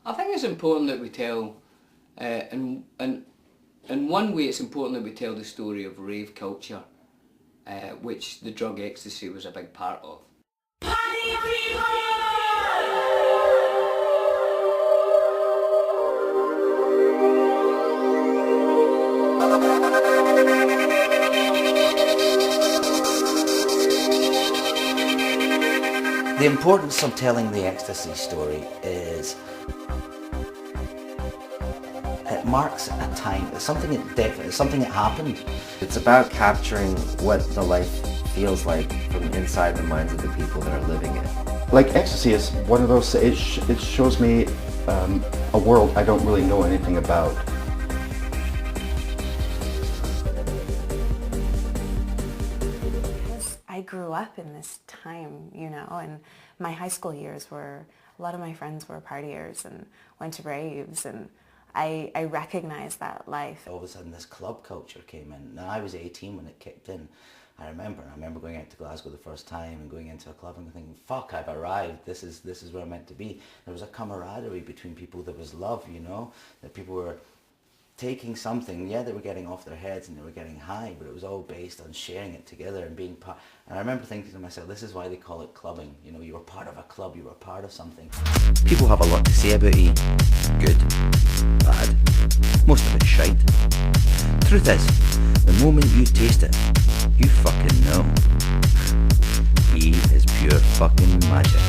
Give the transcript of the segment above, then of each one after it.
I think it's important that we tell, in one way it's important that we tell the story of rave culture, which the drug ecstasy was a big part of. The importance of telling the ecstasy story is it marks a time, it's something that happened. It's about capturing what the life feels like from inside the minds of the people that are living it. Like ecstasy is one of those, it shows me a world I don't really know anything about. I grew up in this time, you know, and my high school years were, a lot of my friends were partiers and went to raves, and I recognized that life. All of a sudden this club culture came in. Now I was 18 when it kicked in. I remember going out to Glasgow the first time and going into a club and thinking, fuck, I've arrived, this is where I'm meant to be. There was a camaraderie between people, there was love, you know, that people were taking something, yeah, they were getting off their heads and they were getting high, but it was all based on sharing it together and being part. And I remember thinking to myself, this is why they call it clubbing. You know, you were part of a club, you were part of something. People have a lot to say about E. Good, bad, most of it's shite. Truth is, the moment you taste it, you fucking know. E is pure fucking magic.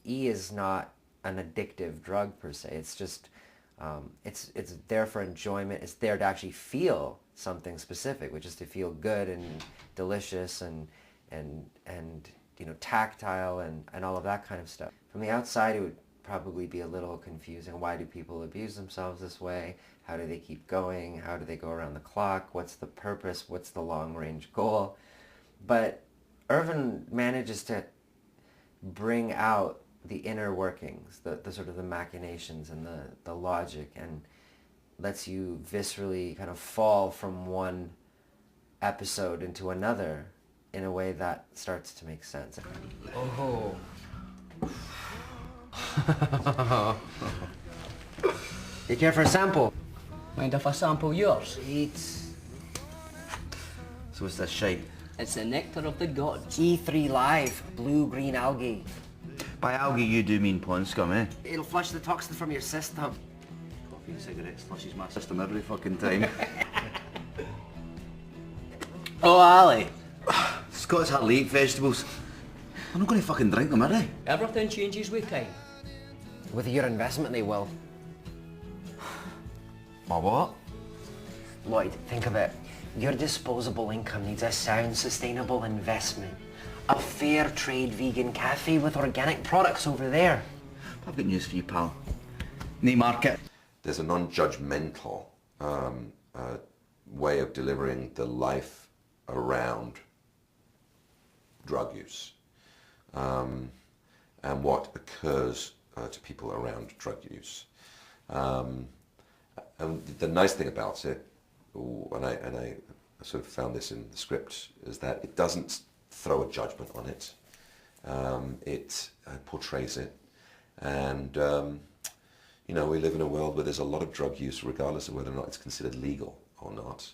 E is not an addictive drug per se, it's just it's there for enjoyment. It's there to actually feel something specific, which is to feel good and delicious and you know, tactile and all of that kind of stuff. From the outside, it would probably be a little confusing. Why do people abuse themselves this way? How do they keep going? How do they go around the clock? What's the purpose? What's the long-range goal? But Irvin manages to bring out the inner workings, the sort of the machinations and the logic, and lets you viscerally kind of fall from one episode into another in a way that starts to make sense. Oh. You care for a sample? Mind if I sample yours? It's So what's this shite? It's the nectar of the gods. E3 Live, blue-green algae. By algae you do mean pond scum, eh? It'll flush the toxin from your system. Coffee and cigarettes flushes my system every fucking time. Oh, Ali. Scots hardly eat vegetables. I'm not going to fucking drink them, are they? Everything changes with time. With your investment, they will. My what? Lloyd, think of it. Your disposable income needs a sound, sustainable investment. A fair trade vegan cafe with organic products over there. I've got news for you, pal. Knee market. There's a non-judgmental way of delivering the life around drug use and what occurs to people around drug use. And the nice thing about it, and I sort of found this in the script, is that it doesn't throw a judgment on it. It portrays it, and you know, we live in a world where there's a lot of drug use, regardless of whether or not it's considered legal or not.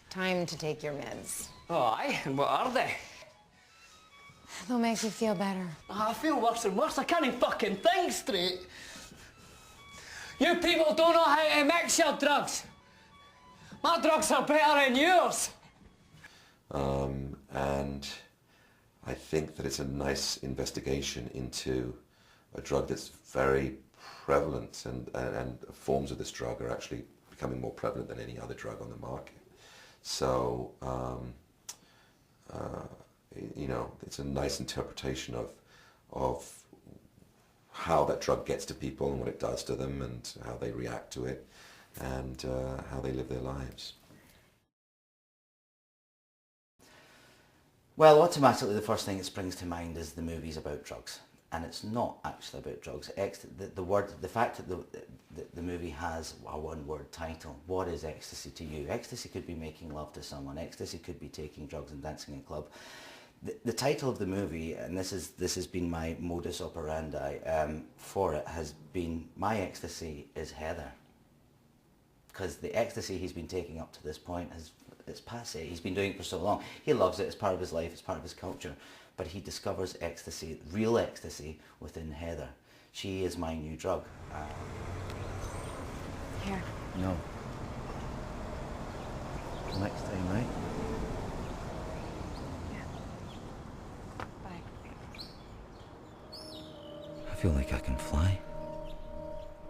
Time to take your meds. Oh, aye, and what are they? They'll make you feel better. I feel worse and worse. I can't even fucking think straight. You people don't know how to mix your drugs. My drugs are better than yours. And I think that it's a nice investigation into a drug that's very prevalent, and forms of this drug are actually becoming more prevalent than any other drug on the market. So, you know, it's a nice interpretation of how that drug gets to people and what it does to them and how they react to it and how they live their lives. Well, automatically the first thing that springs to mind is the movie's about drugs, and it's not actually about drugs. The fact that the movie has a one-word title, what is ecstasy to you? Ecstasy could be making love to someone, ecstasy could be taking drugs and dancing in a club. The title of the movie, and this has been my modus operandi for it, has been my ecstasy is Heather. Because the ecstasy he's been taking up to this point it's passé. He's been doing it for so long. He loves it. It's part of his life. It's part of his culture. But he discovers ecstasy, real ecstasy, within Heather. She is my new drug. Here. No. Next time, right? Bye. I feel like I can fly.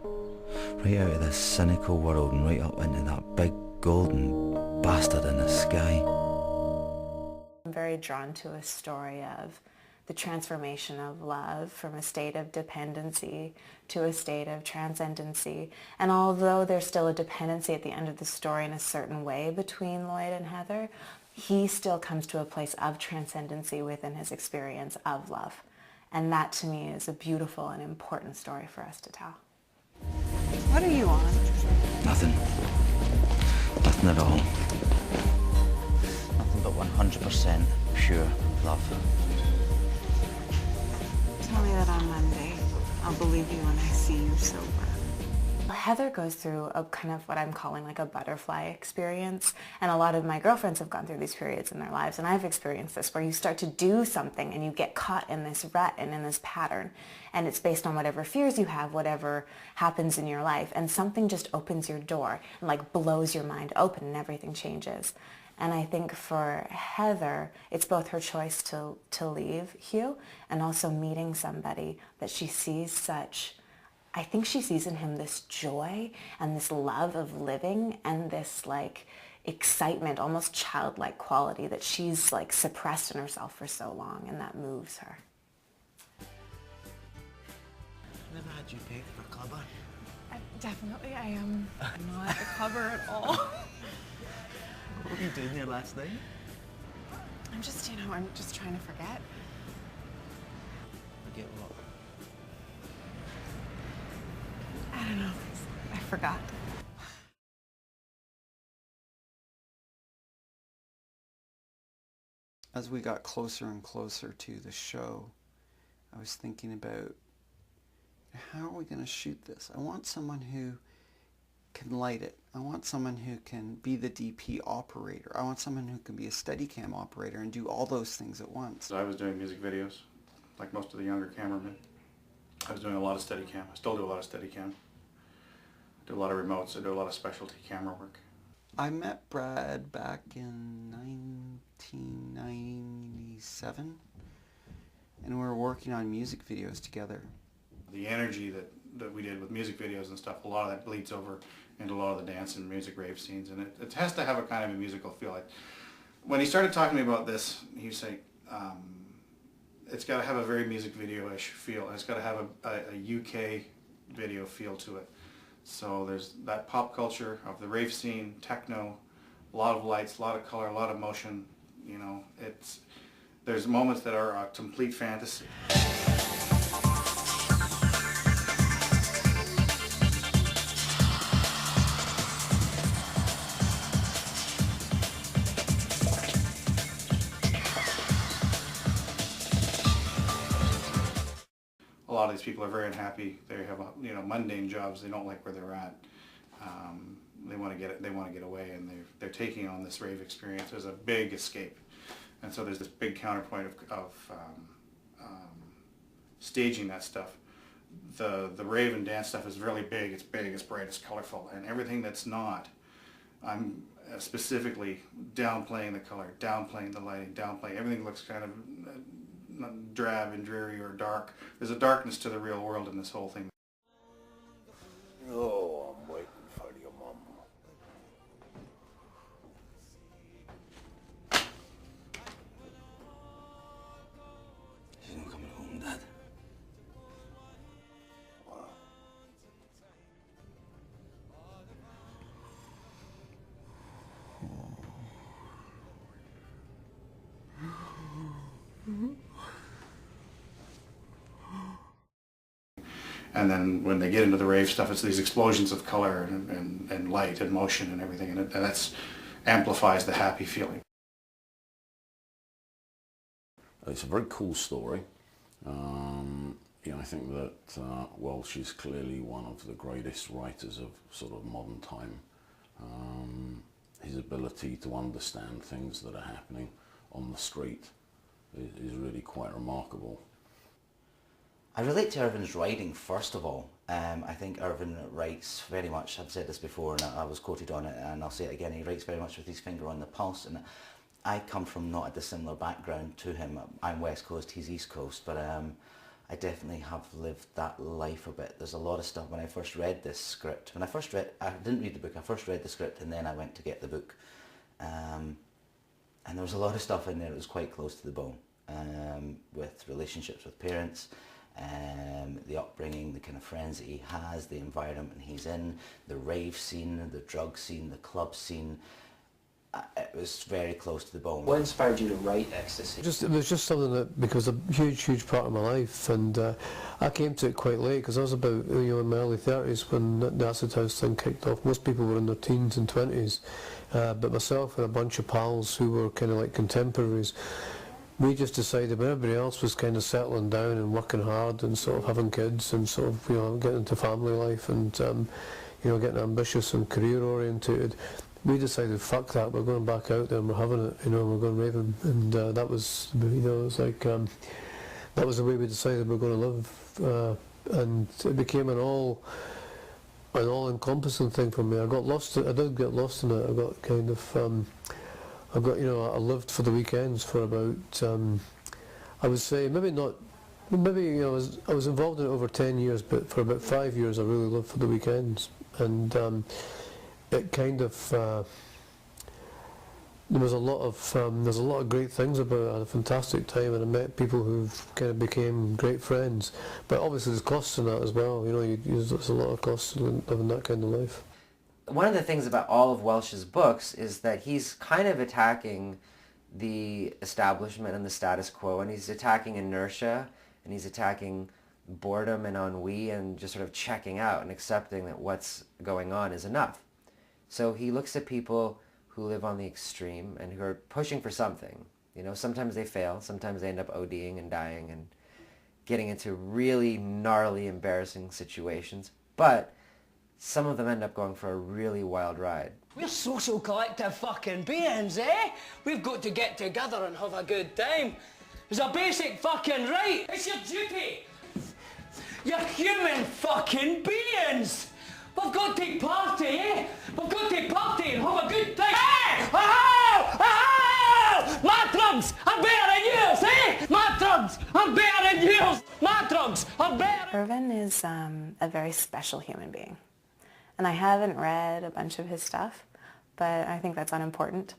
Right out of this cynical world and right up into that big golden bastard in the sky. I'm very drawn to a story of the transformation of love from a state of dependency to a state of transcendency. And although there's still a dependency at the end of the story in a certain way between Lloyd and Heather, he still comes to a place of transcendency within his experience of love. And that to me is a beautiful and important story for us to tell. What are you on? Nothing. Nothing at all. Nothing but 100% pure love. Tell me that on Monday. I'll believe you when I see you sober. Heather goes through a kind of what I'm calling like a butterfly experience, and a lot of my girlfriends have gone through these periods in their lives, and I've experienced this where you start to do something and you get caught in this rut and in this pattern, and it's based on whatever fears you have, whatever happens in your life, and something just opens your door and like blows your mind open and everything changes. And I think for Heather, it's both her choice to leave Hugh and also meeting somebody that she sees such, I think she sees in him this joy and this love of living and this like excitement, almost childlike quality that she's like suppressed in herself for so long, and that moves her. Never had you pegged for clubber. Definitely, I am not a clubber at all. What were you doing there last night? I'm just trying to forget. Forget what? I don't know. I forgot. As we got closer and closer to the show, I was thinking about how are we going to shoot this? I want someone who can light it. I want someone who can be the DP operator. I want someone who can be a Steadicam operator and do all those things at once. So I was doing music videos, like most of the younger cameramen. I was doing a lot of Steadicam. I still do a lot of Steadicam. Do a lot of remotes. I do a lot of specialty camera work. I met Brad back in 1997, and we were working on music videos together. The energy that we did with music videos and stuff, a lot of that bleeds over into a lot of the dance and music rave scenes, and it has to have a kind of a musical feel. When he started talking to me about this, he was saying, it's got to have a very music video-ish feel, and it's got to have a UK video feel to it. So there's that pop culture of the rave scene, techno, a lot of lights, a lot of color, a lot of motion. You know, there's moments that are a complete fantasy. A lot of these people are very unhappy. They have mundane jobs. They don't like where they're at. They want to get away, and they're taking on this rave experience as a big escape. And so there's this big counterpoint of staging that stuff. The rave and dance stuff is really big. It's big. It's bright. It's colorful. And everything that's not, I'm specifically downplaying the color, downplaying the lighting, downplaying. Everything looks kind of drab and dreary or dark. There's a darkness to the real world in this whole thing. Oh, I'm waiting for your mum. She's not coming home, Dad. What? And then when they get into the rave stuff, it's these explosions of color and light and motion and everything, and that amplifies the happy feeling. It's a very cool story. You know, I think that Welsh is clearly one of the greatest writers of sort of modern time. His ability to understand things that are happening on the street is really quite remarkable. I relate to Irvin's writing first of all. I think Irvin writes very much, I've said this before and I was quoted on it and I'll say it again, he writes very much with his finger on the pulse, and I come from not a dissimilar background to him. I'm West Coast, he's East Coast, but I definitely have lived that life a bit. There's a lot of stuff when I first read this script. I didn't read the book, I first read the script and then I went to get the book. And there was a lot of stuff in there that was quite close to the bone, with relationships with parents, the upbringing, the kind of friends that he has, the environment he's in, the rave scene, the drug scene, the club scene. It was very close to the bone. What inspired you to write Ecstasy? It was just something that, because a huge part of my life, and I came to it quite late because I was about, in my early 30s when the acid house thing kicked off. Most people were in their teens and 20s, but myself and a bunch of pals who were kind of like contemporaries, we just decided when everybody else was kind of settling down and working hard and sort of having kids and sort of getting into family life and getting ambitious and career orientated, we decided, fuck that, we're going back out there and we're having it, we're going raving, and that was, it was like, that was the way we decided we're going to live, and it became an all-encompassing thing for me. I did get lost in it. I got kind of, I lived for the weekends for about, I would say, I was involved in it over 10 years, but for about 5 years I really lived for the weekends, and it kind of there's a lot of great things about it. I had a fantastic time and I met people who've kind of became great friends, but obviously there's costs in that as well. There's a lot of costs in living that kind of life. One of the things about all of Welsh's books is that he's kind of attacking the establishment and the status quo, and he's attacking inertia, and he's attacking boredom and ennui, and just sort of checking out and accepting that what's going on is enough. So he looks at people who live on the extreme and who are pushing for something. Sometimes they fail, sometimes they end up ODing and dying and getting into really gnarly, embarrassing situations. But some of them end up going for a really wild ride. We're social collective fucking beings, eh? We've got to get together and have a good time. It's a basic fucking right. It's your duty. You're human fucking beings. We've got to party, eh? We've got to party and have a good time. Hey! Oh! Oh! My drugs are better than yours, eh? My drugs are better than yours. My drugs are better. Irvin is a very special human being. And I haven't read a bunch of his stuff, but I think that's unimportant.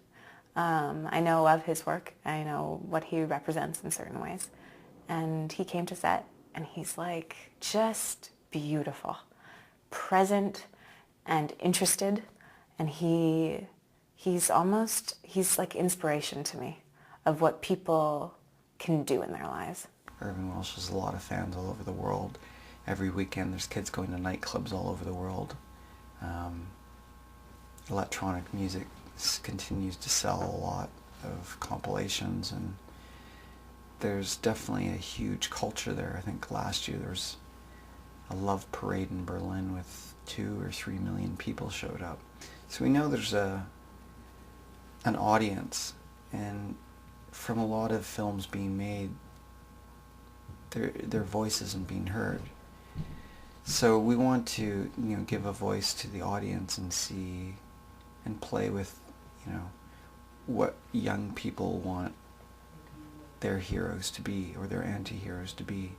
I know of his work. I know what he represents in certain ways. And he came to set, and he's like just beautiful, present and interested, and he's like inspiration to me of what people can do in their lives. Irvin Welsh has a lot of fans all over the world. Every weekend there's kids going to nightclubs all over the world. Electronic music continues to sell a lot of compilations, and there's definitely a huge culture there. I think last year there was a love parade in Berlin with 2 or 3 million people showed up. So we know there's an audience, and from a lot of films being made, their voice isn't being heard. So we want to, give a voice to the audience and see and play with, what young people want their heroes to be or their anti-heroes to be.